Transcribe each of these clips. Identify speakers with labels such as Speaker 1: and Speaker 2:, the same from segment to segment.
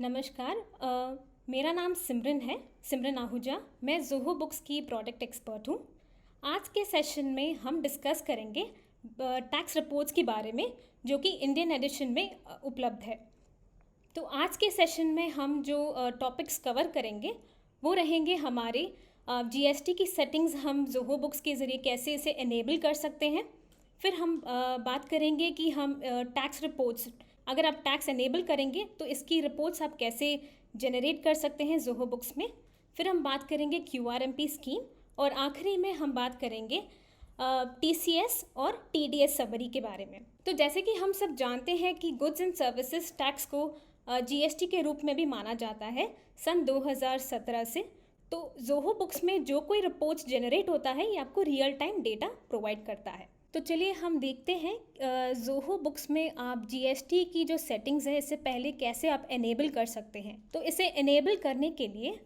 Speaker 1: नमस्कार। मेरा नाम सिमरन है, सिमरन आहूजा। मैं ज़ोहो बुक्स की प्रोडक्ट एक्सपर्ट हूँ। आज के सेशन में हम डिस्कस करेंगे टैक्स रिपोर्ट्स के बारे में, जो कि इंडियन एडिशन में उपलब्ध है। तो आज के सेशन में हम जो टॉपिक्स कवर करेंगे वो रहेंगे हमारे जीएसटी की सेटिंग्स हम ज़ोहो बुक्स के ज़रिए कैसे इसे एनेबल कर सकते हैं। फिर हम बात करेंगे कि हम टैक्स रिपोर्ट्स, अगर आप टैक्स एनेबल करेंगे तो इसकी रिपोर्ट्स आप कैसे जनरेट कर सकते हैं ज़ोहो बुक्स में। फिर हम बात करेंगे क्यूआरएमपी स्कीम, और आखिरी में हम बात करेंगे टीसीएस और टीडीएस समरी के बारे में। तो जैसे कि हम सब जानते हैं कि गुड्स एंड सर्विसेज टैक्स को जीएसटी के रूप में भी माना जाता है सन 2017 से। तो ज़ोहो बुक्स में जो कोई रिपोर्ट्स जनरेट होता है ये आपको रियल टाइम डेटा प्रोवाइड करता है। तो चलिए हम देखते हैं ज़ोहो बुक्स में आप जीएसटी की जो सेटिंग्स है इससे पहले कैसे आप एनेबल कर सकते हैं। तो इसे एनेबल करने के लिए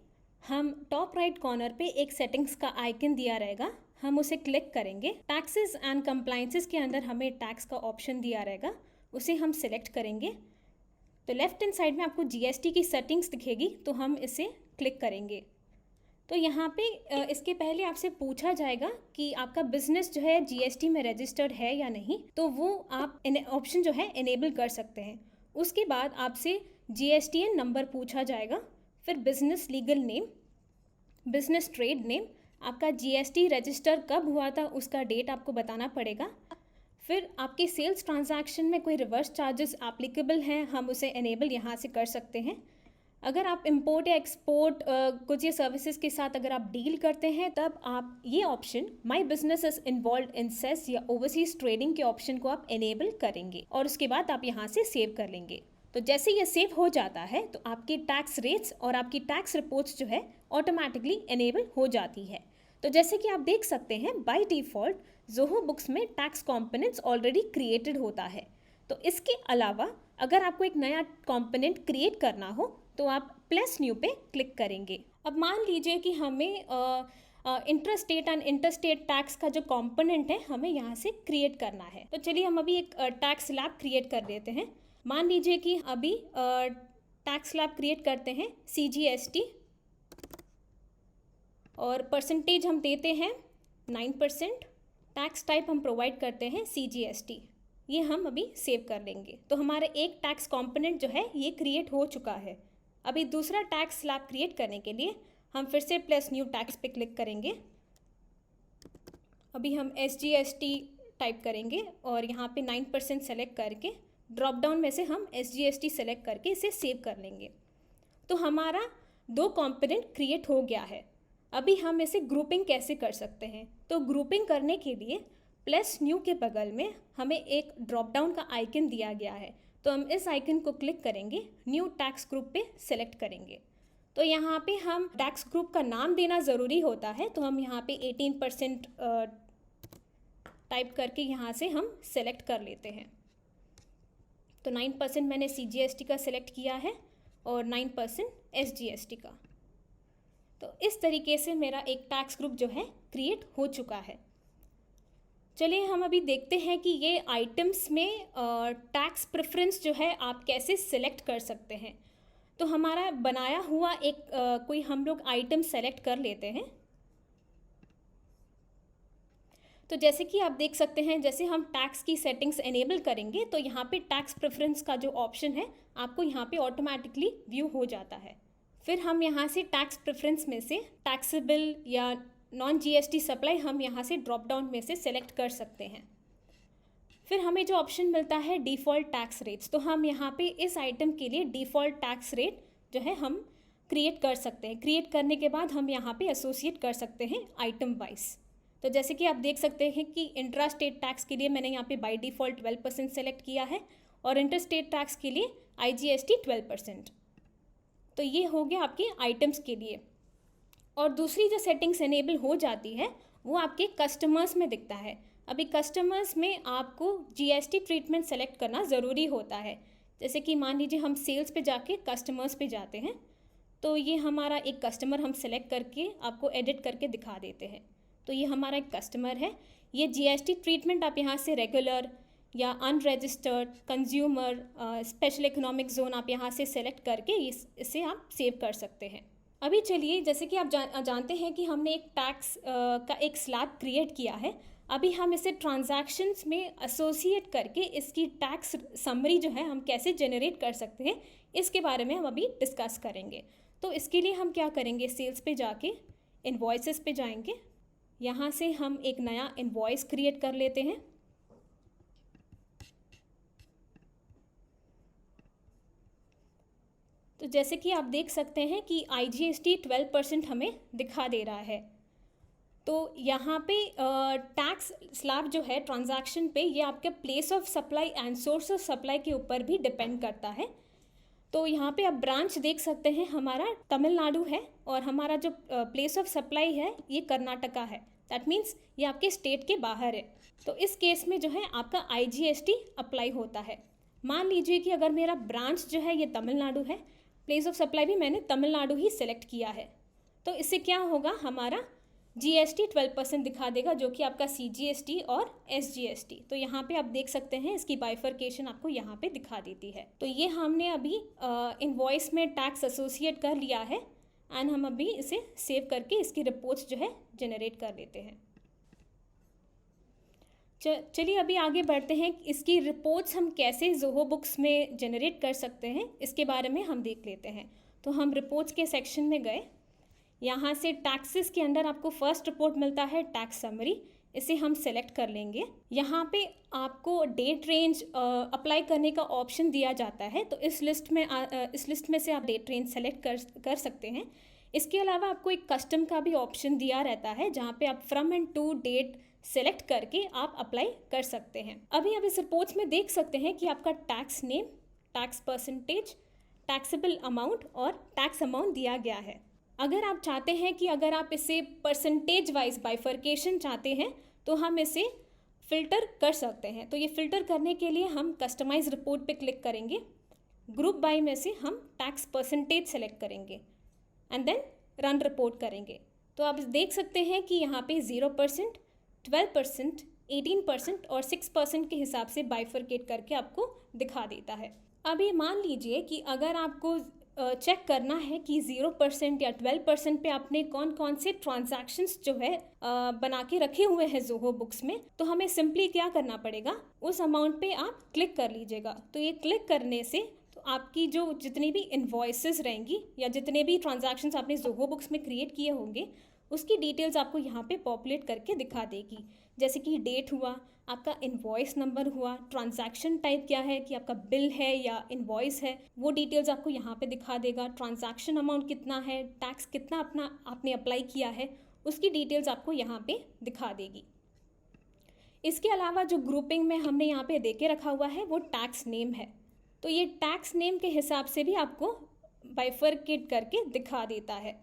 Speaker 1: हम टॉप राइट कॉर्नर पे एक सेटिंग्स का आइकन दिया रहेगा, हम उसे क्लिक करेंगे। टैक्सेस एंड कंप्लायंसेस के अंदर हमें टैक्स का ऑप्शन दिया रहेगा, उसे हम सिलेक्ट करेंगे। तो लेफ्ट हैंड साइड में आपको जीएसटी की सेटिंग्स दिखेगी, तो हम इसे क्लिक करेंगे। तो यहाँ पे इसके पहले आपसे पूछा जाएगा कि आपका बिजनेस जो है जीएसटी में रजिस्टर्ड है या नहीं, तो वो आप ऑप्शन जो है इनेबल कर सकते हैं। उसके बाद आपसे जीएसटीएन नंबर पूछा जाएगा, फिर business legal name, business trade name, आपका जीएसटी रजिस्टर कब हुआ था उसका डेट आपको बताना पड़ेगा। फिर आपके सेल्स ट्रांजैक्शन में कोई रिवर्स चार्जेस एप्लीकेबल हैं, हम उसे इनेबल यहाँ से कर सकते हैं। अगर आप इंपोर्ट या एक्सपोर्ट कुछ ये सर्विसेज के साथ अगर आप डील करते हैं, तब आप ये option my business is involve in cess या ओवरसीज ट्रेडिंग के ऑप्शन को आप इनेबल करेंगे, और उसके बाद आप यहाँ से सेव कर लेंगे। तो जैसे ये सेव हो जाता है तो आपके टैक्स रेट्स और आपकी टैक्स रिपोर्ट्स जो है ऑटोमेटिकली इनेबल हो जाती है। तो जैसे कि आप देख सकते हैं बाय डिफ़ॉल्ट ज़ोहो बुक्स में टैक्स कॉम्पोनेंट्स ऑलरेडी क्रिएटेड होता है। तो इसके अलावा अगर आपको एक नया कॉम्पोनेंट क्रिएट करना हो तो आप प्लस न्यू पे क्लिक करेंगे। अब मान लीजिए कि हमें इंट्रास्टेट एंड इंटरस्टेट टैक्स का जो कंपोनेंट है हमें यहाँ से क्रिएट करना है। तो चलिए हम अभी एक टैक्स स्लैब क्रिएट कर देते हैं। मान लीजिए कि अभी टैक्स स्लैब क्रिएट करते हैं CGST, और परसेंटेज हम देते हैं 9%। टैक्स टाइप हम प्रोवाइड करते हैं CGST। ये हम अभी सेव कर लेंगे। तो हमारे एक टैक्स कंपोनेंट जो है ये क्रिएट हो चुका है। अभी दूसरा टैक्स स्लैब क्रिएट करने के लिए हम फिर से प्लस न्यू टैक्स पे क्लिक करेंगे। अभी हम SGST टाइप करेंगे और यहाँ पे 9% सेलेक्ट करके ड्रॉप डाउन में से हम SGST सेलेक्ट करके इसे सेव कर लेंगे। तो हमारा दो कंपोनेंट क्रिएट हो गया है। अभी हम इसे ग्रुपिंग कैसे कर सकते हैं, तो ग्रुपिंग करने के लिए प्लस न्यू के बगल में हमें एक ड्रॉप डाउन का आइकन दिया गया है। तो हम इस आइकन को क्लिक करेंगे, न्यू टैक्स ग्रुप पे सेलेक्ट करेंगे। तो यहाँ पे हम टैक्स ग्रुप का नाम देना ज़रूरी होता है, तो हम यहाँ पे 18% टाइप करके यहाँ से हम सेलेक्ट कर लेते हैं। तो 9% मैंने CGST का सेलेक्ट किया है और 9% SGST का। तो इस तरीके से मेरा एक टैक्स ग्रुप जो है क्रिएट हो चुका है। चलिए हम अभी देखते हैं कि ये आइटम्स में टैक्स प्रेफरेंस जो है आप कैसे सिलेक्ट कर सकते हैं। तो हमारा बनाया हुआ एक कोई हम लोग आइटम सेलेक्ट कर लेते हैं। तो जैसे कि आप देख सकते हैं, जैसे हम टैक्स की सेटिंग्स एनेबल करेंगे तो यहाँ पे टैक्स प्रेफरेंस का जो ऑप्शन है आपको यहाँ पे ऑटोमेटिकली व्यू हो जाता है। फिर हम यहाँ से टैक्स प्रेफरेंस में से टैक्सेबल या नॉन GST सप्लाई हम यहाँ से ड्रॉप डाउन में से सेलेक्ट कर सकते हैं। फिर हमें जो ऑप्शन मिलता है डिफ़ॉल्ट टैक्स रेट्स, तो हम यहाँ पे इस आइटम के लिए डिफ़ॉल्ट टैक्स रेट जो है हम क्रिएट कर सकते हैं। क्रिएट करने के बाद हम यहाँ पे एसोसिएट कर सकते हैं आइटम वाइज। तो जैसे कि आप देख सकते हैं कि इंट्रा स्टेट टैक्स के लिए मैंने यहाँ पे बाय डिफ़ॉल्ट 12% सेलेक्ट किया है, और इंटर स्टेट टैक्स के लिए IGST 12%। तो ये हो गया आपके आइटम्स के लिए। और दूसरी जो सेटिंग्स एनेबल हो जाती है वो आपके कस्टमर्स में दिखता है। अभी कस्टमर्स में आपको GST ट्रीटमेंट सेलेक्ट करना ज़रूरी होता है। जैसे कि मान लीजिए हम सेल्स पे जाके कस्टमर्स पे जाते हैं, तो ये हमारा एक कस्टमर हम सेलेक्ट करके आपको एडिट करके दिखा देते हैं। तो ये हमारा एक कस्टमर है। ये GST ट्रीटमेंट आप यहाँ से रेगुलर या unregistered, consumer, special economic zone आप यहाँ से सेलेक्ट करके इसे आप सेव कर सकते हैं। अभी चलिए, जैसे कि आप जानते हैं कि हमने एक टैक्स का एक स्लैब क्रिएट किया है। अभी हम इसे ट्रांजैक्शंस में एसोसिएट करके इसकी टैक्स समरी जो है हम कैसे जनरेट कर सकते हैं, इसके बारे में हम अभी डिस्कस करेंगे। तो इसके लिए हम क्या करेंगे, सेल्स पे जाके इनवॉइसेस पे जाएंगे। यहाँ से हम एक नया इनवॉइस क्रिएट कर लेते हैं। तो जैसे कि आप देख सकते हैं कि IGST 12% हमें दिखा दे रहा है। तो यहाँ पे टैक्स स्लैब जो है ट्रांजैक्शन पे, ये आपके place of supply and source of supply के ऊपर भी डिपेंड करता है। तो यहाँ पे आप ब्रांच देख सकते हैं, हमारा तमिलनाडु है और हमारा जो प्लेस ऑफ सप्लाई है ये कर्नाटका है। दैट मीन्स ये आपके स्टेट के बाहर है। तो इस केस में जो है आपका IGST अप्लाई होता है। मान लीजिए कि अगर मेरा ब्रांच जो है ये तमिलनाडु है, प्लेस ऑफ सप्लाई भी मैंने तमिलनाडु ही सिलेक्ट किया है, तो इससे क्या होगा, हमारा GST 12% दिखा देगा, जो कि आपका CGST और SGST। तो यहाँ पे आप देख सकते हैं इसकी बाइफर्केशन आपको यहाँ पे दिखा देती है। तो ये हमने अभी इनवॉइस में टैक्स एसोसिएट कर लिया है एंड हम अभी इसे सेव करके इसकी रिपोर्ट्स जो है जनरेट कर लेते हैं। चलिए अभी आगे बढ़ते हैं, इसकी रिपोर्ट्स हम कैसे ज़ोहो बुक्स में जनरेट कर सकते हैं, इसके बारे में हम देख लेते हैं। तो हम रिपोर्ट्स के सेक्शन में गए। यहाँ से टैक्सेस के अंडर आपको फर्स्ट रिपोर्ट मिलता है टैक्स समरी, इसे हम सेलेक्ट कर लेंगे। यहाँ पे आपको डेट रेंज अप्लाई करने का ऑप्शन दिया जाता है, तो इस लिस्ट में से आप डेट रेंज सेलेक्ट कर सकते हैं। इसके अलावा आपको एक कस्टम का भी ऑप्शन दिया रहता है, जहाँ पे आप from and to date select करके आप अप्लाई कर सकते हैं। अभी आप इस रिपोर्ट्स में देख सकते हैं कि आपका tax name, tax percentage, taxable amount और टैक्स अमाउंट दिया गया है। अगर आप चाहते हैं कि अगर आप इसे परसेंटेज वाइज बाइफर्केशन चाहते हैं तो हम इसे फ़िल्टर कर सकते हैं। तो ये फ़िल्टर करने के लिए हम कस्टमाइज रिपोर्ट पे क्लिक करेंगे। ग्रुप बाय में से हम टैक्स परसेंटेज सेलेक्ट करेंगे एंड देन रन रिपोर्ट करेंगे। तो आप देख सकते हैं कि यहाँ पे 0%, 12%, 18% और 6% के हिसाब से बाइफर्केट करके आपको दिखा देता है। अभी मान लीजिए कि अगर आपको चेक करना है कि 0% या 12% पे आपने कौन कौन से ट्रांजैक्शंस जो है बना के रखे हुए हैं ज़ोहो बुक्स में, तो हमें सिंपली क्या करना पड़ेगा, उस अमाउंट पे आप क्लिक कर लीजिएगा। तो ये क्लिक करने से तो आपकी जो जितनी भी इन्वॉइसेस रहेंगी या जितने भी ट्रांजैक्शंस आपने ज़ोहो बुक्स में क्रिएट किए होंगे, उसकी डिटेल्स आपको यहाँ पे पॉपुलेट करके दिखा देगी। जैसे कि डेट हुआ, आपका इनवॉइस नंबर हुआ, ट्रांजैक्शन टाइप क्या है कि आपका बिल है या इनवॉइस है, वो डिटेल्स आपको यहाँ पे दिखा देगा। ट्रांजैक्शन अमाउंट कितना है, टैक्स कितना आपने अप्लाई किया है, उसकी डिटेल्स आपको यहाँ पे दिखा देगी। इसके अलावा जो ग्रुपिंग में हमने यहाँ पे दे के रखा हुआ है वो टैक्स नेम है। तो ये टैक्स नेम के हिसाब से भी आपको बाइफर्केट करके दिखा देता है।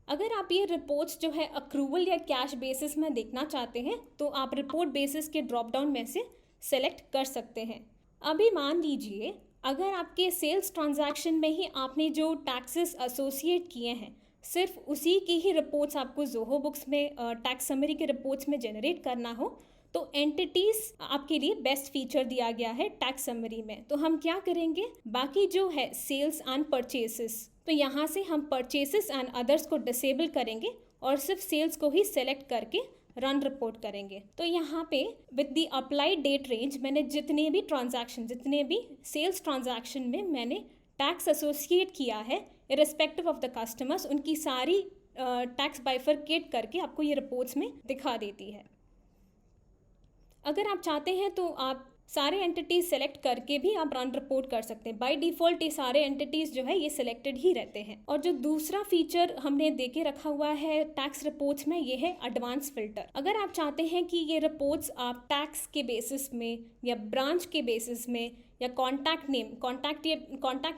Speaker 1: अगर आप ये रिपोर्ट्स जो है अक्रूवल या कैश बेसिस में देखना चाहते हैं तो आप रिपोर्ट बेसिस के ड्रॉप डाउन में से सेलेक्ट कर सकते हैं। अभी मान लीजिए अगर आपके सेल्स ट्रांजैक्शन में ही आपने जो टैक्सेस एसोसिएट किए हैं, सिर्फ उसी की ही रिपोर्ट्स आपको ज़ोहो बुक्स में टैक्स समरी के रिपोर्ट्स में जनरेट करना हो, तो एंटिटीज़ आपके लिए बेस्ट फीचर दिया गया है टैक्स समरी में। तो हम क्या करेंगे, बाकी जो है सेल्स एंड परचेसेस, तो यहाँ से हम परचेसेस एंड अदर्स को डिसेबल करेंगे और सिर्फ सेल्स को ही सेलेक्ट करके रन रिपोर्ट करेंगे। तो यहाँ पे with the applied date range मैंने जितने भी सेल्स ट्रांजैक्शन में मैंने टैक्स एसोसिएट किया है इर्रिस्पेक्टिव ऑफ द कस्टमर्स, उनकी सारी टैक्स बाइफर्केट करके आपको ये रिपोर्ट्स में दिखा देती है। अगर आप चाहते हैं तो आप सारे एंटिटीज़ सेलेक्ट करके भी आप रन रिपोर्ट कर सकते हैं। बाय डिफ़ॉल्ट ये सारे एंटिटीज़ जो है ये सिलेक्टेड ही रहते हैं। और जो दूसरा फीचर हमने दे के रखा हुआ है टैक्स रिपोर्ट्स में, ये है एडवांस फिल्टर। अगर आप चाहते हैं कि ये रिपोर्ट्स आप टैक्स के बेसिस में या ब्रांच के बेसिस में या कॉन्टैक्ट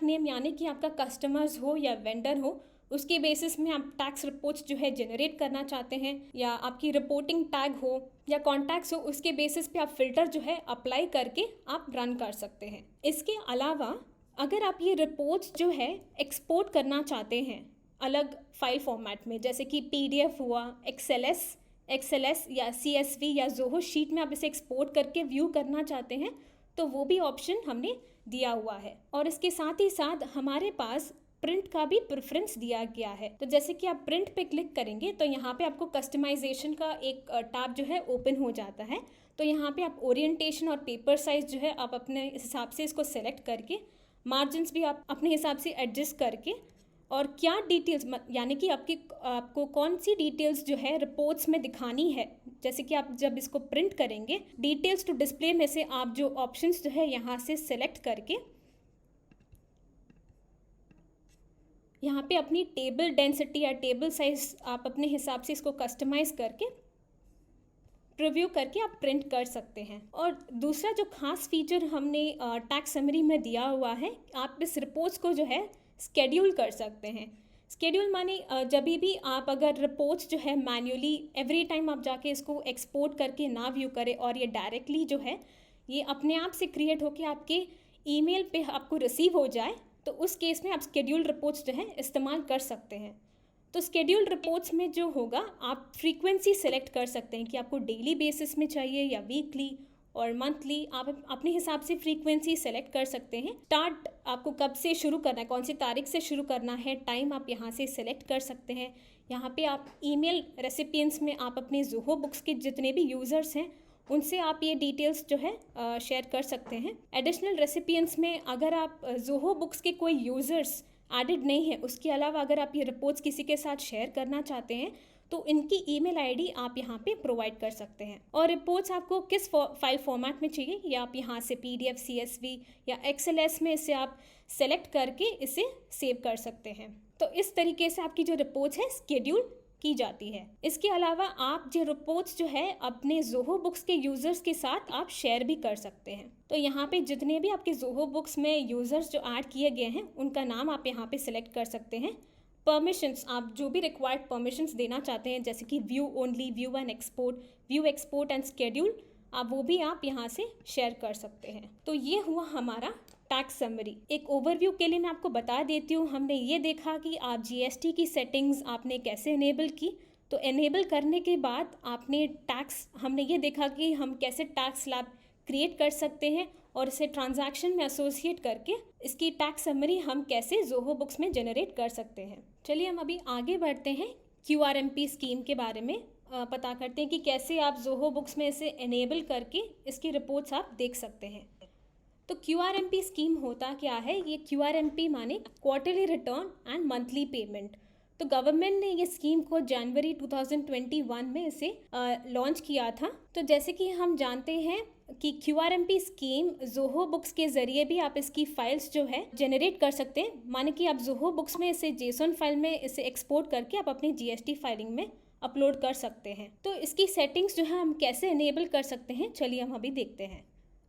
Speaker 1: नेम यानी कि आपका कस्टमर्स हो या वेंडर हो, उसके बेसिस में आप टैक्स रिपोर्ट्स जो है जनरेट करना चाहते हैं, या आपकी रिपोर्टिंग टैग हो या कॉन्टैक्ट्स हो, उसके बेसिस पे आप फिल्टर जो है अप्लाई करके आप रन कर सकते हैं। इसके अलावा अगर आप ये रिपोर्ट्स जो है एक्सपोर्ट करना चाहते हैं अलग फाइल फॉर्मेट में, जैसे कि PDF हुआ, XLS XLS या CSV या जोहो शीट में आप इसे एक्सपोर्ट करके व्यू करना चाहते हैं तो वो भी ऑप्शन हमने दिया हुआ है। और इसके साथ ही साथ हमारे पास प्रिंट का भी प्रेफरेंस दिया गया है। तो जैसे कि आप प्रिंट पे क्लिक करेंगे तो यहाँ पे आपको कस्टमाइजेशन का एक टैब जो है ओपन हो जाता है। तो यहाँ पे आप ओरिएंटेशन और पेपर साइज जो है आप अपने हिसाब से इसको सेलेक्ट करके, मार्जिन्स भी आप अपने हिसाब से एडजस्ट करके, और क्या डिटेल्स यानी कि आपको कौन सी डिटेल्स जो है रिपोर्ट्स में दिखानी है, जैसे कि आप जब इसको प्रिंट करेंगे डिटेल्स टू डिस्प्ले में से आप जो ऑप्शंस जो है यहाँ से सेलेक्ट करके यहाँ पे अपनी टेबल डेंसिटी या टेबल साइज आप अपने हिसाब से इसको कस्टमाइज़ करके प्रीव्यू करके आप प्रिंट कर सकते हैं। और दूसरा जो खास फीचर हमने टैक्स समरी में दिया हुआ है, आप इस रिपोर्ट्स को जो है स्केड्यूल कर सकते हैं। स्केड्यूल माने जब भी आप अगर रिपोर्ट्स जो है मैन्युअली एवरी टाइम आप जाके इसको एक्सपोर्ट करके ना व्यू करें और ये डायरेक्टली जो है ये अपने आप से क्रिएट होके आपके ईमेल पे आपको रिसीव हो जाए, तो उस केस में आप स्केड्यूल रिपोर्ट्स जो है इस्तेमाल कर सकते हैं। तो स्केड्यूल रिपोर्ट्स में जो होगा आप फ्रीक्वेंसी सेलेक्ट कर सकते हैं कि आपको डेली बेसिस में चाहिए या वीकली और मंथली, आप अपने हिसाब से फ्रीक्वेंसी सेलेक्ट कर सकते हैं। स्टार्ट आपको कब से शुरू करना है, कौन सी तारीख से शुरू करना है, टाइम आप यहाँ से सेलेक्ट कर सकते हैं। यहाँ पे आप ईमेल रेसिपिएंट्स में आप अपने जोहो बुक्स के जितने भी यूज़र्स हैं उनसे आप ये डिटेल्स जो है शेयर कर सकते हैं। एडिशनल रेसिपिएंट्स में अगर आप जोहो बुक्स के कोई यूज़र्स एडिड नहीं है, उसके अलावा अगर आप ये रिपोर्ट्स किसी के साथ शेयर करना चाहते हैं तो इनकी ईमेल आईडी आप यहाँ पे प्रोवाइड कर सकते हैं। और रिपोर्ट्स आपको किस फाइल फॉर्मेट में चाहिए या आप यहाँ से PDF, CSV या XLS में इसे आप सेलेक्ट करके इसे सेव कर सकते हैं। तो इस तरीके से आपकी जो रिपोर्ट्स है स्केड्यूल की जाती है। इसके अलावा आप जो रिपोर्ट्स जो है अपने जोहो बुक्स के यूज़र्स के साथ आप शेयर भी कर सकते हैं। तो यहाँ पे जितने भी आपके जोहो बुक्स में यूज़र्स जो ऐड किए गए हैं उनका नाम आप यहाँ पे सिलेक्ट कर सकते हैं। परमिशंस, आप जो भी रिक्वायर्ड परमिशंस देना चाहते हैं जैसे कि view only, view export and schedule, आप वो भी आप यहाँ से शेयर कर सकते हैं। तो ये हुआ हमारा टैक्स समरी। एक ओवरव्यू के लिए मैं आपको बता देती हूँ, हमने ये देखा कि आप GST की सेटिंग्स आपने कैसे इनेबल की। तो इनेबल करने के बाद आपने हमने ये देखा कि हम कैसे टैक्स स्लैब क्रिएट कर सकते हैं और इसे ट्रांजैक्शन में एसोसिएट करके इसकी टैक्स समरी हम कैसे जोहो बुक्स में जनरेट कर सकते हैं। चलिए हम अभी आगे बढ़ते हैं, QRMP स्कीम के बारे में पता करते हैं कि कैसे आप जोहो बुक्स में इसे इनेबल करके इसकी रिपोर्ट्स आप देख सकते हैं। तो QRMP स्कीम होता क्या है? ये QRMP माने quarterly return and monthly payment. तो गवर्नमेंट ने ये स्कीम को जनवरी 2021 में इसे लॉन्च किया था। तो जैसे कि हम जानते हैं कि QRMP स्कीम जोहो बुक्स के ज़रिए भी आप इसकी फाइल्स जो है जनरेट कर सकते हैं। माने कि आप जोहो बुक्स में इसे JSON फाइल में इसे एक्सपोर्ट करके आप अपनी GST फाइलिंग में अपलोड कर सकते हैं। तो इसकी सेटिंग्स जो है हम कैसे इनेबल कर सकते हैं, चलिए हम अभी देखते हैं।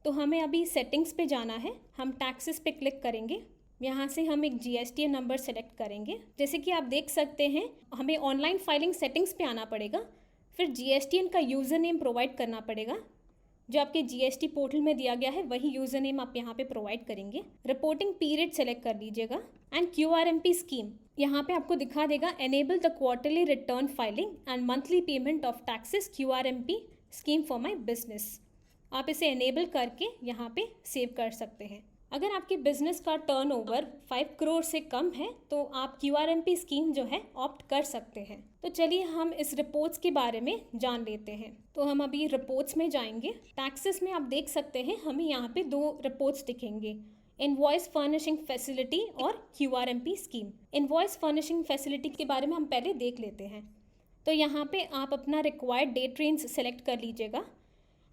Speaker 1: तो हमें अभी सेटिंग्स पे जाना है, हम टैक्सेस पे क्लिक करेंगे। यहाँ से हम एक GSTN नंबर सेलेक्ट करेंगे। जैसे कि आप देख सकते हैं हमें ऑनलाइन फाइलिंग सेटिंग्स पे आना पड़ेगा, फिर GSTN का यूज़र नेम प्रोवाइड करना पड़ेगा। जो आपके GST पोर्टल में दिया गया है वही यूज़र नेम आप यहाँ पे प्रोवाइड करेंगे। रिपोर्टिंग पीरियड सेलेक्ट कर लीजिएगा एंड QRMP स्कीम यहाँ पे आपको दिखा देगा enable the quarterly return filing and monthly payment of taxes QRMP scheme for my business. आप इसे एनेबल करके यहाँ पे सेव कर सकते हैं। अगर आपके बिजनेस का टर्नओवर 5 करोड़ से कम है तो आप QRMP स्कीम जो है ऑप्ट कर सकते हैं। तो चलिए हम इस रिपोर्ट्स के बारे में जान लेते हैं। तो हम अभी रिपोर्ट्स में जाएंगे। टैक्सेस में आप देख सकते हैं हमें यहाँ पे 2 रिपोर्ट्स दिखेंगे, इनवॉइस फर्निशिंग फैसिलिटी और QRMP scheme. Invoice furnishing facility के बारे में हम पहले देख लेते हैं। तो यहाँ पे आप अपना रिक्वायर्ड डेट रेंज सेलेक्ट कर लीजिएगा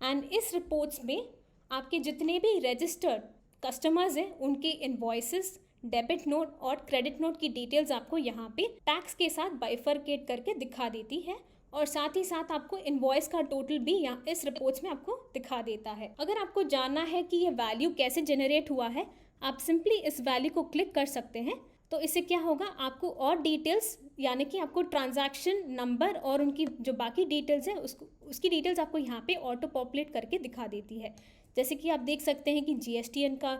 Speaker 1: एंड इस रिपोर्ट्स में आपके जितने भी रजिस्टर्ड कस्टमर्स हैं उनके इनवॉइसेस, डेबिट नोट और क्रेडिट नोट की डिटेल्स आपको यहाँ पे टैक्स के साथ बाइफरकेट करके दिखा देती है और साथ ही साथ आपको इनवॉइस का टोटल भी यहाँ इस रिपोर्ट्स में आपको दिखा देता है। अगर आपको जानना है कि ये वैल्यू कैसे जनरेट हुआ है, आप सिंपली इस वैल्यू को क्लिक कर सकते हैं। तो इससे क्या होगा, आपको और डिटेल्स यानी कि आपको ट्रांजैक्शन नंबर और उनकी जो बाकी डिटेल्स है उसकी डिटेल्स आपको यहाँ पे ऑटो पॉपुलेट करके दिखा देती है। जैसे कि आप देख सकते हैं कि GSTN का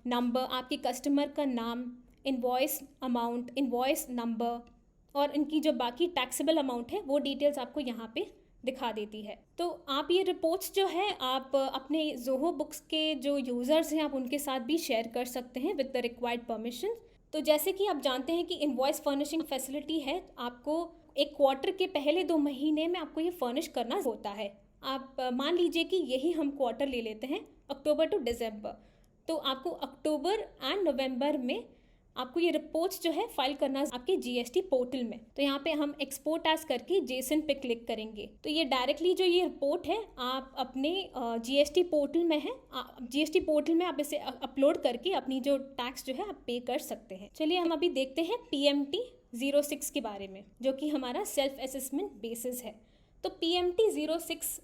Speaker 1: नंबर, आपके कस्टमर का नाम, इनवॉइस अमाउंट, इनवॉइस नंबर, और इनकी जो बाकी टैक्सेबल अमाउंट है वो डिटेल्स आपको यहाँ पे दिखा देती है। तो आप ये रिपोर्ट्स जो है आप अपने जोहो बुक्स के जो यूज़र्स हैं आप उनके साथ भी शेयर कर सकते हैं विद द रिक्वायर्ड परमिशन। तो जैसे कि आप जानते हैं कि इनवॉइस फर्निशिंग फैसिलिटी है, आपको एक क्वार्टर के पहले 2 महीने में आपको ये फर्निश करना होता है। आप मान लीजिए कि यही हम क्वार्टर ले लेते हैं अक्टूबर टू दिसंबर, तो आपको अक्टूबर एंड नवंबर में आपको ये रिपोर्ट्स जो है फाइल करना है आपके जीएसटी पोर्टल में। तो यहाँ पे हम एक्सपोर्ट एज करके जेसन पे क्लिक करेंगे तो ये डायरेक्टली जो ये रिपोर्ट है आप अपने जीएसटी पोर्टल में है, जीएसटी पोर्टल में आप इसे अपलोड करके अपनी जो टैक्स जो है आप पे कर सकते हैं। चलिए हम अभी देखते हैं PMT 06 के बारे में, जो कि हमारा सेल्फ असेसमेंट बेसिस है। तो PMT 06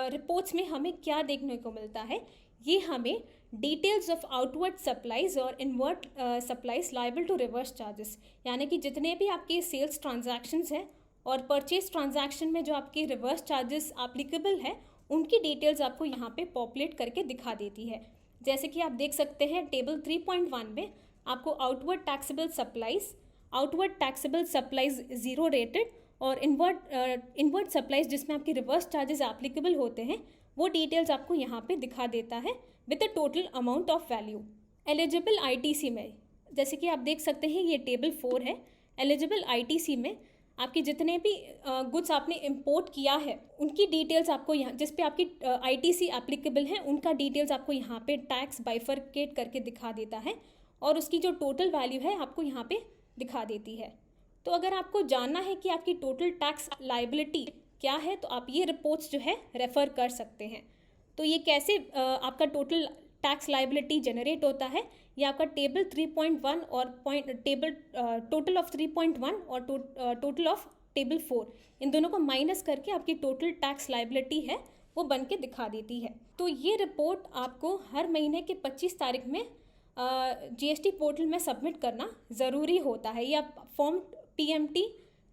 Speaker 1: रिपोर्ट्स में हमें क्या देखने को मिलता है, ये हमें डिटेल्स ऑफ आउटवर्ड सप्लाईज और inward supplies liable to reverse charges, यानी कि जितने भी आपके सेल्स ट्रांजैक्शंस हैं और परचेज ट्रांजैक्शन में जो आपके रिवर्स चार्जेस एप्लीकेबल है उनकी डिटेल्स आपको यहाँ पे पॉपुलेट करके दिखा देती है। जैसे कि आप देख सकते हैं टेबल 3.1 में आपको outward taxable supplies zero rated और इनवर्ड सप्लाईज जिसमें आपके रिवर्स चार्जेस एप्लीकेबल होते हैं वो डिटेल्स आपको यहाँ पे दिखा देता है with the total amount of value. Eligible ITC में जैसे कि आप देख सकते हैं ये टेबल 4 है। एलिजिबल आईटीसी में आपके जितने भी गुड्स आपने इंपोर्ट किया है उनकी डिटेल्स आपको यहाँ, जिस पे आपकी आईटीसी एप्लीकेबल है उनका डिटेल्स आपको यहाँ पे टैक्स बाइफरकेट करके दिखा देता है और उसकी जो टोटल वैल्यू है आपको यहाँ पे दिखा देती है। तो अगर आपको जानना है कि आपकी टोटल टैक्स लायबिलिटी क्या है तो आप ये रिपोर्ट्स जो है रेफ़र कर सकते हैं। तो ये कैसे आपका टोटल टैक्स लायबिलिटी जनरेट होता है, ये आपका टेबल 3.1 और टोटल ऑफ 3.1 और टोटल ऑफ टेबल 4 इन दोनों को माइनस करके आपकी टोटल टैक्स लायबिलिटी है वो बन के दिखा देती है। तो ये रिपोर्ट आपको हर महीने के 25 तारीख में जीएसटी पोर्टल में सबमिट करना ज़रूरी होता है। ये आप फॉर्म PMT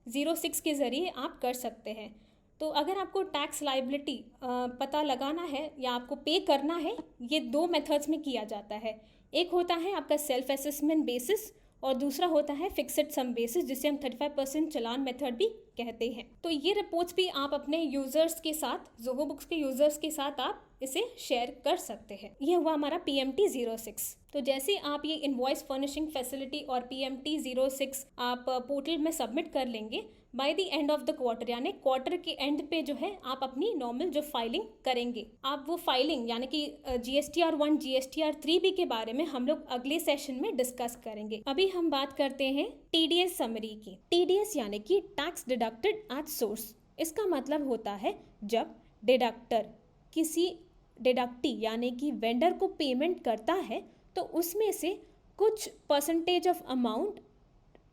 Speaker 1: 06 के ज़रिए आप कर सकते हैं। तो अगर आपको टैक्स लायबिलिटी पता लगाना है या आपको पे करना है, ये 2 मेथड्स में किया जाता है। एक होता है आपका सेल्फ असेसमेंट बेसिस और दूसरा होता है फिक्स्ड सम बेसिस, जिसे हम 35% चालान मेथड भी कहते हैं। तो ये रिपोर्ट्स भी आप अपने यूज़र्स के साथ, जोहो बुक्स के यूज़र्स के साथ आप इसे शेयर कर सकते हैं। ये हुआ हमारा PMT 06। तो जैसे आप ये इनवॉइस फर्निशिंग फैसिलिटी और PMT 06 आप पोर्टल में सबमिट कर लेंगे by the end of the quarter, यानी क्वार्टर के एंड पे जो है आप अपनी नॉर्मल जो फाइलिंग करेंगे, आप वो फाइलिंग यानी कि GSTR 1 GSTR 3 भी के बारे में हम लोग अगले सेशन में डिस्कस करेंगे। अभी हम बात करते हैं TDS समरी की। TDS यानी कि टैक्स डिडक्टेड एट सोर्स। इसका मतलब होता है जब डिडक्टर किसी डिडक्टी यानी कि वेंडर को पेमेंट करता है तो उसमें से कुछ परसेंटेज ऑफ अमाउंट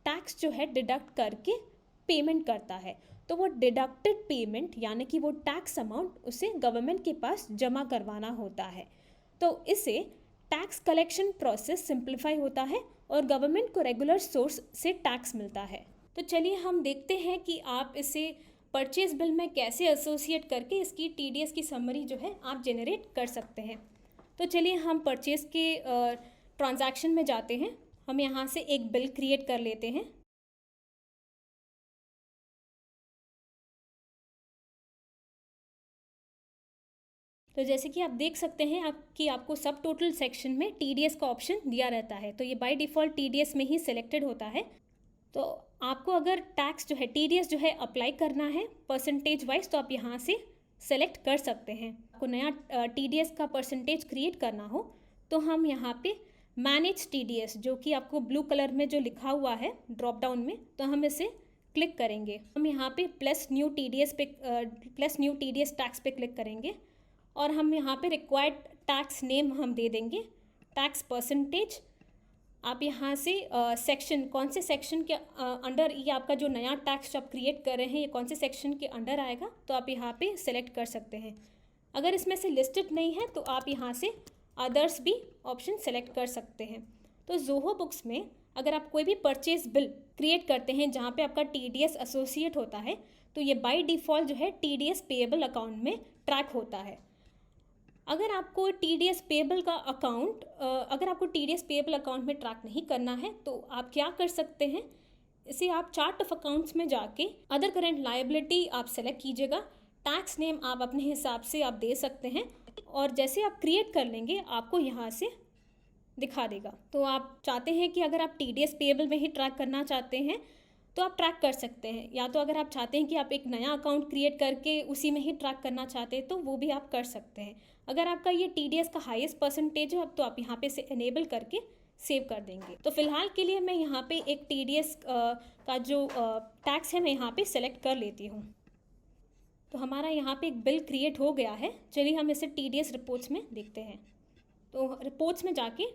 Speaker 1: टैक्स जो है डिडक्ट करके पेमेंट करता है, तो वो डिडक्टेड पेमेंट यानी कि वो टैक्स अमाउंट उसे गवर्नमेंट के पास जमा करवाना होता है। तो इससे टैक्स कलेक्शन प्रोसेस सिंप्लीफाई होता है और गवर्नमेंट को रेगुलर सोर्स से टैक्स मिलता है। तो चलिए हम देखते हैं कि आप इसे परचेज बिल में कैसे एसोसिएट करके इसकी TDS की समरी जो है आप जनरेट कर सकते हैं। तो चलिए हम परचेज के ट्रांजैक्शन में जाते हैं। हम यहाँ से एक बिल क्रिएट कर लेते हैं। तो जैसे कि आप देख सकते हैं कि आपको सब टोटल सेक्शन में TDS का ऑप्शन दिया रहता है, तो ये बाय डिफ़ॉल्ट TDS में ही सिलेक्टेड होता है। तो आपको अगर टैक्स जो है TDS जो है अप्लाई करना है परसेंटेज वाइज तो आप यहाँ से सेलेक्ट कर सकते हैं। आपको नया TDS का परसेंटेज क्रिएट करना हो तो हम यहाँ पे मैनेज TDS, जो कि आपको ब्लू कलर में जो लिखा हुआ है ड्रॉप डाउन में, तो हम इसे क्लिक करेंगे। हम यहाँ पे प्लस न्यू TDS टैक्स पे क्लिक करेंगे और हम यहाँ पे रिक्वायर्ड टैक्स नेम हम दे देंगे, टैक्स परसेंटेज। आप यहाँ से सेक्शन, कौन से सेक्शन के अंडर ये आपका जो नया टैक्स आप क्रिएट कर रहे हैं ये कौन से सेक्शन के अंडर आएगा, तो आप यहाँ पे सेलेक्ट कर सकते हैं। अगर इसमें से लिस्टेड नहीं है तो आप यहाँ से अदर्स भी ऑप्शन सेलेक्ट कर सकते हैं। तो जोहो बुक्स में अगर आप कोई भी परचेज बिल क्रिएट करते हैं जहाँ पे आपका TDS एसोसिएट होता है तो ये बाय डिफ़ॉल्ट जो है TDS पेएबल अकाउंट में ट्रैक होता है। अगर आपको TDS पेएबल अकाउंट में ट्रैक नहीं करना है तो आप क्या कर सकते हैं, इसे आप चार्ट ऑफ अकाउंट्स में जाके अदर करेंट लायबिलिटी आप सेलेक्ट कीजिएगा। टैक्स नेम आप अपने हिसाब से आप दे सकते हैं और जैसे आप क्रिएट कर लेंगे आपको यहाँ से दिखा देगा। तो आप चाहते हैं कि अगर आप TDS पेएबल में ही ट्रैक करना चाहते हैं तो आप ट्रैक कर सकते हैं, या तो अगर आप चाहते हैं कि आप एक नया अकाउंट क्रिएट करके उसी में ही ट्रैक करना चाहते हैं तो वो भी आप कर सकते हैं। अगर आपका ये TDS का हाईएस्ट परसेंटेज है तो आप यहाँ पे से इनेबल करके सेव कर देंगे। तो फिलहाल के लिए मैं यहाँ पे एक TDS का जो टैक्स है मैं यहाँ पे सेलेक्ट कर लेती हूँ। तो हमारा यहाँ पे एक बिल क्रिएट हो गया है। चलिए हम इसे TDS रिपोर्ट्स में देखते हैं। तो रिपोर्ट्स में जाके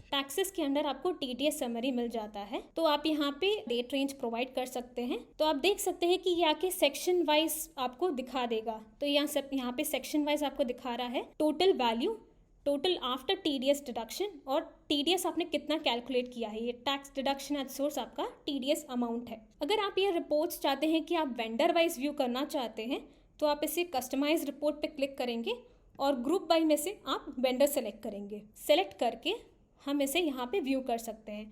Speaker 1: टैक्सेस के अंदर आपको TDS समरी मिल जाता है। तो आप यहाँ पे डेट रेंज प्रोवाइड कर सकते हैं। तो आप देख सकते हैं कि ये आके सेक्शन वाइज आपको दिखा देगा। तो यहाँ पे सेक्शन वाइज आपको दिखा रहा है total value, total after TDS deduction और TDS आपने कितना कैलकुलेट किया है। ये टैक्स डिडक्शन एट सोर्स आपका TDS अमाउंट है। अगर आप ये रिपोर्ट्स चाहते हैं कि आप वेंडर वाइज व्यू करना चाहते हैं तो आप इसे कस्टमाइज रिपोर्ट पे क्लिक करेंगे और ग्रुप बाय में से आप वेंडर सेलेक्ट करेंगे। सेलेक्ट करके हम इसे यहाँ पे व्यू कर सकते हैं।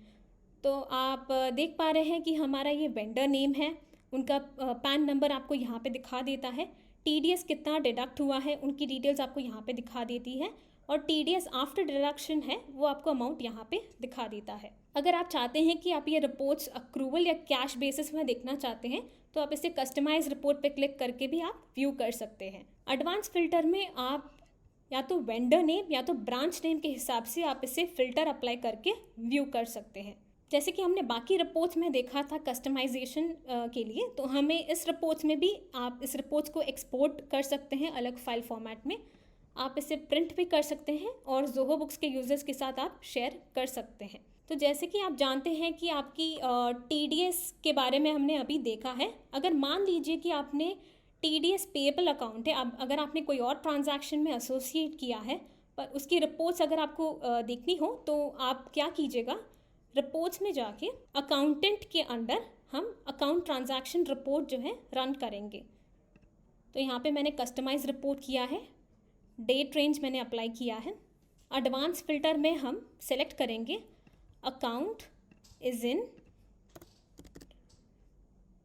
Speaker 1: तो आप देख पा रहे हैं कि हमारा ये वेंडर नेम है, उनका पैन नंबर आपको यहाँ पे दिखा देता है, TDS कितना डिडक्ट हुआ है उनकी डिटेल्स आपको यहाँ पे दिखा देती है और TDS आफ्टर डिडक्शन है वो आपको अमाउंट यहाँ पे दिखा देता है। अगर आप चाहते हैं कि आप ये रिपोर्ट्स अक्रूवल या कैश बेसिस में देखना चाहते हैं तो आप इसे कस्टमाइज रिपोर्ट पे क्लिक करके भी आप व्यू कर सकते हैं। एडवांस फिल्टर में आप या तो वेंडर नेम या तो ब्रांच नेम के हिसाब से आप इसे फिल्टर अप्लाई करके व्यू कर सकते हैं। जैसे कि हमने बाकी रिपोर्ट्स में देखा था कस्टमाइजेशन के लिए, तो हमें इस रिपोर्ट्स में भी आप इस रिपोर्ट्स को एक्सपोर्ट कर सकते हैं अलग फाइल फॉर्मेट में। आप इसे प्रिंट भी कर सकते हैं और जोहो बुक्स के यूजर्स के साथ आप शेयर कर सकते हैं। तो जैसे कि आप जानते हैं कि आपकी TDS के बारे में हमने अभी देखा है। अगर मान लीजिए कि आपने TDS पेएबल अकाउंट है, अब अगर आपने कोई और ट्रांजैक्शन में एसोसिएट किया है पर उसकी रिपोर्ट्स अगर आपको देखनी हो तो आप क्या कीजिएगा, रिपोर्ट्स में जाके अकाउंटेंट के अंडर हम अकाउंट ट्रांजैक्शन रिपोर्ट जो है रन करेंगे। तो यहाँ पे मैंने कस्टमाइज रिपोर्ट किया है, डेट रेंज मैंने अप्लाई किया है। एडवांस फिल्टर में हम सेलेक्ट करेंगे account is in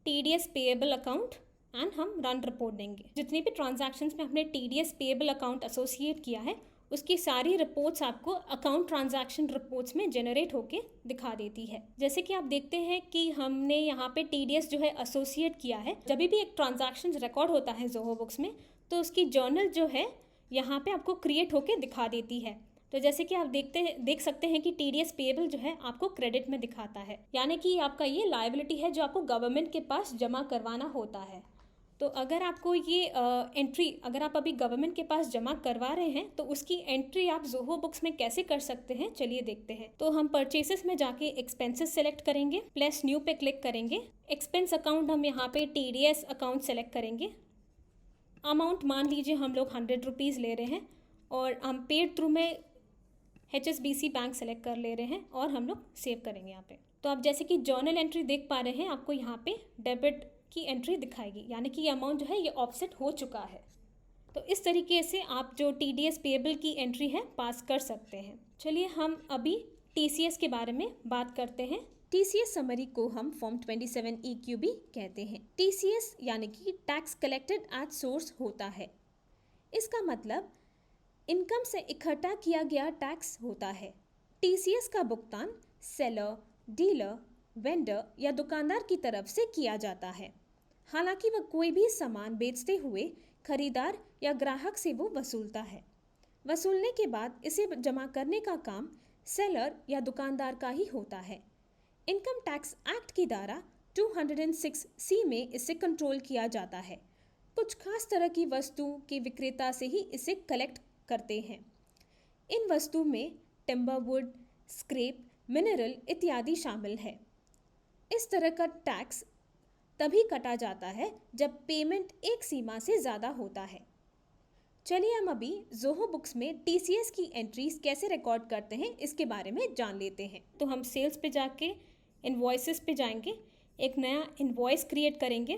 Speaker 1: TDS payable account and हम रन रिपोर्ट देंगे। जितनी भी ट्रांजैक्शंस में हमने TDS पेएबल अकाउंट एसोसिएट किया है उसकी सारी रिपोर्ट्स आपको अकाउंट ट्रांजैक्शन रिपोर्ट्स में जनरेट होके दिखा देती है। जैसे कि आप देखते हैं कि हमने यहाँ पे TDS जो है एसोसिएट किया है। जब भी एक ट्रांजैक्शन रिकॉर्ड होता है जोहो बुक्स में तो उसकी जर्नल जो है यहाँ पे आपको क्रिएट होके दिखा देती है। तो जैसे कि आप देख सकते हैं कि TDS पेएबल जो है आपको क्रेडिट में दिखाता है, यानी कि आपका ये लायबिलिटी है जो आपको गवर्नमेंट के पास जमा करवाना होता है। तो अगर आपको ये एंट्री अगर आप अभी गवर्नमेंट के पास जमा करवा रहे हैं तो उसकी एंट्री आप जोहो बुक्स में कैसे कर सकते हैं, चलिए देखते हैं। तो हम परचेसेस में जाके एक्सपेंसेस सेलेक्ट करेंगे, प्लस न्यू पे क्लिक करेंगे। एक्सपेंस अकाउंट हम यहाँ पे TDS अकाउंट सेलेक्ट करेंगे। अमाउंट मान लीजिए हम लोग 100 रुपीज़ ले रहे हैं और हम पेड थ्रू में HSBC बैंक सेलेक्ट कर ले रहे हैं और हम लोग सेव करेंगे यहाँ पे। तो आप जैसे कि जर्नल एंट्री देख पा रहे हैं, आपको यहाँ पे डेबिट की एंट्री दिखाएगी, यानी कि ये अमाउंट जो है ये ऑफसेट हो चुका है। तो इस तरीके से आप जो TDS पेएबल की एंट्री है पास कर सकते हैं। चलिए हम अभी TCS के बारे में बात करते हैं। TCS समरी को हम फॉर्म 27EQ भी कहते हैं। TCS यानी कि टैक्स कलेक्टेड एट सोर्स होता है। इसका मतलब इनकम से इकट्ठा किया गया टैक्स होता है। TCS का भुगतान सेलर, डीलर, वेंडर या दुकानदार की तरफ से किया जाता है। हालांकि वह कोई भी सामान बेचते हुए खरीदार या ग्राहक से वो वसूलता है। वसूलने के बाद इसे जमा करने का काम सेलर या दुकानदार का ही होता है। इनकम टैक्स एक्ट की धारा 206C में इसे कंट्रोल किया जाता है। कुछ खास तरह की वस्तु के विक्रेता से ही इसे कलेक्ट करते हैं। इन वस्तु में टिम्बरवुड, स्क्रैप, मिनरल इत्यादि शामिल है। इस तरह का टैक्स तभी कटा जाता है जब पेमेंट एक सीमा से ज़्यादा होता है। चलिए हम अभी जोहो बुक्स में TCS की एंट्रीज कैसे रिकॉर्ड करते हैं इसके बारे में जान लेते हैं। तो हम सेल्स पे जाके इनवॉइसेस पे जाएंगे, एक नया इनवॉइस क्रिएट करेंगे।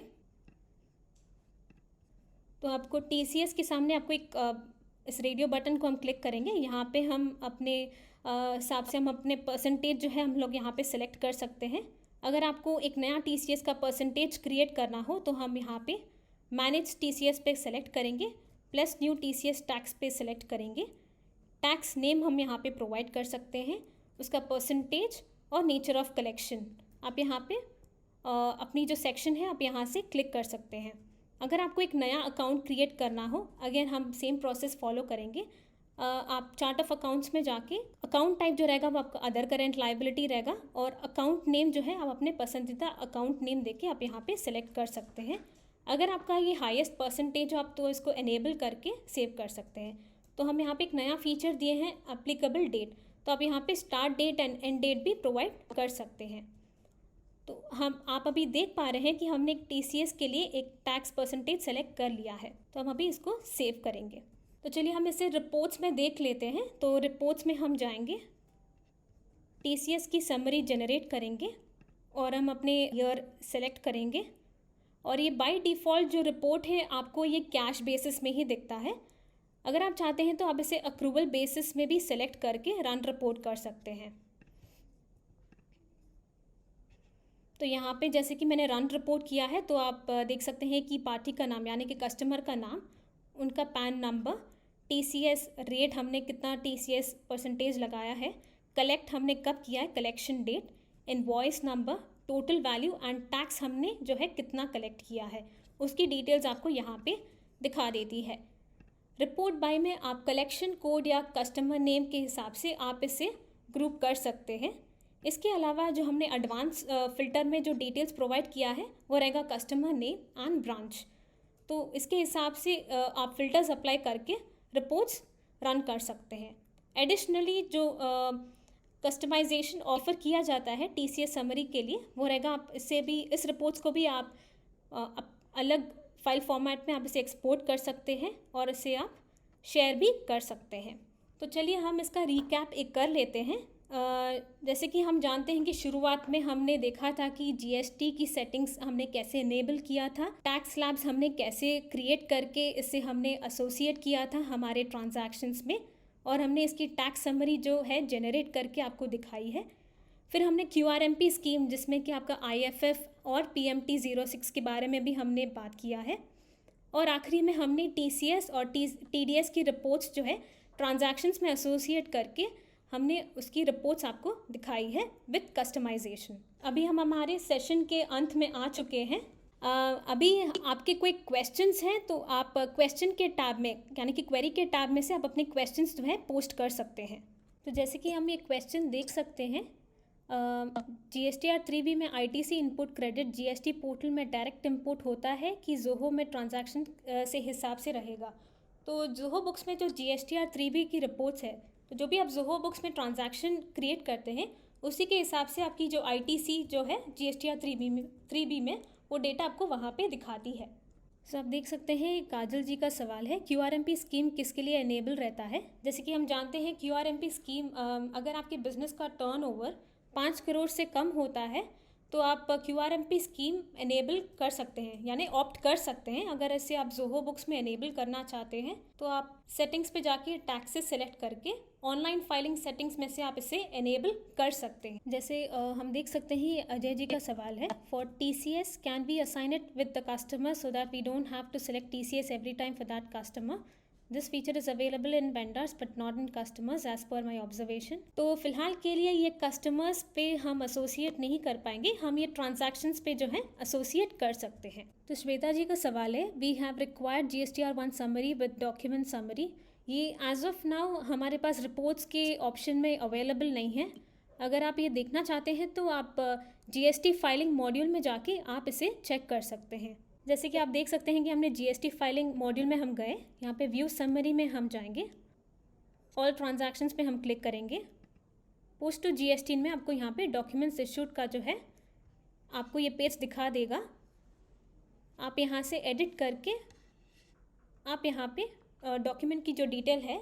Speaker 1: तो आपको TCS के सामने आपको एक इस रेडियो बटन को हम क्लिक करेंगे। यहाँ पे हम अपने हिसाब से हम अपने परसेंटेज जो है हम लोग यहाँ पे सिलेक्ट कर सकते हैं। अगर आपको एक नया TCS का परसेंटेज क्रिएट करना हो तो हम यहाँ पे मैनेज TCS पे सेलेक्ट करेंगे, प्लस न्यू TCS टैक्स पे सेलेक्ट करेंगे। टैक्स नेम हम यहाँ पे प्रोवाइड कर सकते हैं, उसका परसेंटेज और नेचर ऑफ कलेक्शन। आप यहाँ पे अपनी जो सेक्शन है आप यहाँ से क्लिक कर सकते हैं। अगर आपको एक नया अकाउंट क्रिएट करना हो, अगेन हम सेम प्रोसेस फॉलो करेंगे। आप चार्ट ऑफ अकाउंट्स में जाके अकाउंट टाइप जो रहेगा वो आपका अदर करेंट लाइबिलिटी रहेगा, और अकाउंट नेम जो है आप अपने पसंदीदा अकाउंट नेम देके आप यहाँ पे सेलेक्ट कर सकते हैं। अगर आपका ये हाईएस्ट परसेंटेज हो आप तो इसको एनेबल करके सेव कर सकते हैं। तो हम यहाँ पे एक नया फीचर दिए हैं एप्लीकेबल डेट, तो आप यहाँ पे start date and end date भी प्रोवाइड कर सकते हैं। तो आप अभी देख पा रहे हैं कि हमने एक TCS के लिए एक टैक्स परसेंटेज सेलेक्ट कर लिया है। तो हम अभी इसको सेव करेंगे। तो चलिए हम इसे रिपोर्ट्स में देख लेते हैं। तो रिपोर्ट्स में हम जाएंगे, TCS की समरी जनरेट करेंगे और हम अपने ईयर सेलेक्ट करेंगे। और ये बाय डिफ़ॉल्ट जो रिपोर्ट है आपको ये कैश बेसिस में ही दिखता है। अगर आप चाहते हैं तो आप इसे अक्रूवल बेसिस में भी सेलेक्ट करके रन रिपोर्ट कर सकते हैं। तो यहाँ पे जैसे कि मैंने रन रिपोर्ट किया है तो आप देख सकते हैं कि पार्टी का नाम यानी कि कस्टमर का नाम, उनका पैन नंबर, TCS रेट हमने कितना TCS परसेंटेज लगाया है, कलेक्ट हमने कब किया है, collection date, invoice number, total value and tax हमने जो है कितना कलेक्ट किया है, उसकी डिटेल्स आपको यहाँ पे दिखा देती है। रिपोर्ट बाय में आप कलेक्शन कोड या कस्टमर नेम के हिसाब से आप इसे ग्रुप कर सकते हैं। इसके अलावा जो हमने एडवांस फ़िल्टर में जो डिटेल्स प्रोवाइड किया है वो रहेगा कस्टमर नेम एंड ब्रांच। तो इसके हिसाब से आप फ़िल्टर्स अप्लाई करके रिपोर्ट्स रन कर सकते हैं। एडिशनली जो कस्टमाइजेशन ऑफ़र किया जाता है TCS समरी के लिए वो रहेगा, आप इससे भी इस रिपोर्ट्स को भी आप अलग फाइल फॉर्मेट में आप इसे एक्सपोर्ट कर सकते हैं और इसे आप शेयर भी कर सकते हैं। तो चलिए हम इसका रिकैप एक कर लेते हैं। जैसे कि हम जानते हैं कि शुरुआत में हमने देखा था कि GST की सेटिंग्स हमने कैसे इनेबल किया था, टैक्स स्लैब्स हमने कैसे क्रिएट करके इसे हमने एसोसिएट किया था हमारे ट्रांजैक्शंस में, और हमने इसकी टैक्स समरी जो है जनरेट करके आपको दिखाई है। फिर हमने QRMP स्कीम जिसमें कि आपका IFF और PMT 06 के बारे में भी हमने बात किया है, और आखिरी में हमने TCS और TDS की रिपोर्ट्स जो है ट्रांजैक्शंस में एसोसिएट करके हमने उसकी रिपोर्ट्स आपको दिखाई है विद कस्टमाइजेशन। अभी हम हमारे सेशन के अंत में आ चुके हैं। अभी आपके कोई क्वेश्चंस हैं तो आप क्वेश्चन के टैब में यानी कि क्वेरी के टैब में से आप अपने क्वेश्चंस जो है पोस्ट कर सकते हैं। तो जैसे कि हम ये क्वेश्चन देख सकते हैं, GSTR 3B में ITC input credit GST portal में डायरेक्ट इनपुट होता है कि जोहो में ट्रांजैक्शन से हिसाब से रहेगा। तो जोहो बुक्स में जो GSTR 3B की रिपोर्ट्स है, तो जो भी आप जोहो बुक्स में ट्रांजैक्शन क्रिएट करते हैं उसी के हिसाब से आपकी जो ITC जो है GSTR 3B में वो डेटा आपको वहाँ पे दिखाती है। सो आप देख सकते हैं काजल जी का सवाल है, QRMP स्कीम किसके लिए इनेबल रहता है। जैसे कि हम जानते हैं QRMP स्कीम अगर आपके बिजनेस का टर्नओवर 5 करोड़ से कम होता है तो आप QRMP स्कीम इनेबल कर सकते हैं, यानी ऑप्ट कर सकते हैं। अगर इसे आप जोहो बुक्स में इनेबल करना चाहते हैं तो आप सेटिंग्स पे जाके टैक्सेस सेलेक्ट करके ऑनलाइन फाइलिंग सेटिंग्स में से आप इसे इनेबल कर सकते हैं। जैसे हम देख सकते हैं अजय जी का सवाल है, for TCS can be assign it with the customer so that we don't have to select TCS every time for that customer. This feature is available in vendors but not in customers as per my observation. तो फिलहाल के लिए ये customers पे हम associate नहीं कर पाएंगे, हम ये ट्रांजैक्शंस पे जो है एसोसिएट कर सकते हैं। तो श्वेता जी का सवाल है, we have required GSTR 1 summary with document summary. ये एज ऑफ नाउ हमारे पास रिपोर्ट्स के ऑप्शन में अवेलेबल नहीं है। अगर आप ये देखना चाहते हैं तो आप GST फाइलिंग मॉड्यूल में जाके आप इसे चेक कर सकते हैं। जैसे कि आप देख सकते हैं कि हमने GST फाइलिंग मॉड्यूल में हम गए, यहाँ पे व्यू समरी में हम जाएंगे, ऑल ट्रांजैक्शंस पे हम क्लिक करेंगे, पोस्ट टू GST में आपको यहाँ पे डॉक्यूमेंट्स इशूड का जो है आपको ये पेज दिखा देगा। आप यहाँ से एडिट करके आप यहाँ पे डॉक्यूमेंट की जो डिटेल है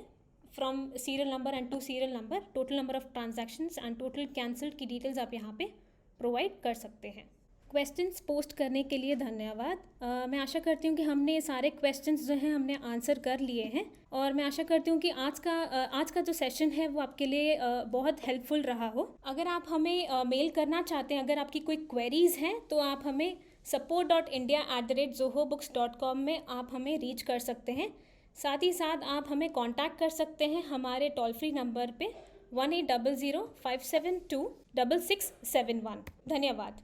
Speaker 1: from serial number and to serial number, total number of transactions and total cancelled की डिटेल्स आप यहाँ पे प्रोवाइड कर सकते हैं। क्वेश्चंस पोस्ट करने के लिए धन्यवाद। मैं आशा करती हूँ कि हमने सारे क्वेश्चंस जो हैं हमने आंसर कर लिए हैं, और मैं आशा करती हूँ कि आज का जो सेशन है वो आपके लिए बहुत हेल्पफुल रहा हो। अगर आप हमें मेल करना चाहते हैं, अगर आपकी कोई क्वेरीज़ हैं, तो आप हमें support.india@zohobooks.com में आप हमें रीच कर सकते हैं। साथ ही साथ आप हमें कांटेक्ट कर सकते हैं हमारे टोल फ्री नंबर पे 1800 572 6671। धन्यवाद।